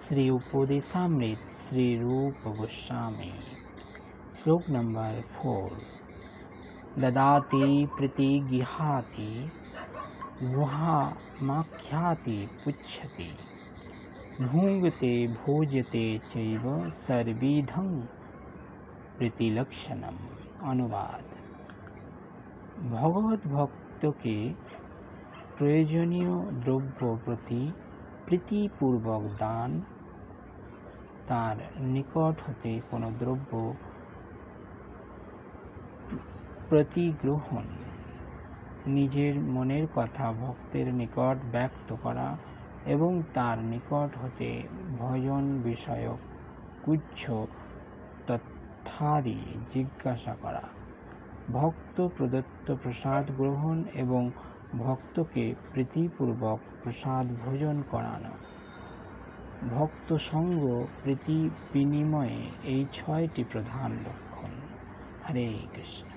श्री उपदेशामृत श्री रूप गोस्वामी। श्लोक नंबर 4। ददाति प्रतिगृहाति गुहामाख्याति पुच्छति भुङ्क्ते भोज्यते चैव सर्वविधं प्रीतिलक्षणम। अनुवाद। ভগবত ভক্তকে প্রয়োজনীয় দ্রব্য প্রতি প্রীতিপূর্বক দান, তার নিকট হতে কোনো দ্রব্য প্রতিগ্রহণ, নিজের মনের কথা ভক্তের নিকট ব্যক্ত করা এবং তার নিকট হতে ভজন বিষয়ক কুচ্ছ তথ্যাদি জিজ্ঞাসা করা, ভক্ত প্রদত্ত প্রসাদ গ্রহণ এবং ভক্তকে প্রীতিপূর্বক প্রসাদ ভোজন করানো, ভক্ত সঙ্গ প্রীতি বিনিময়ে এই 6টি প্রধান লক্ষণ। হরে কৃষ্ণ।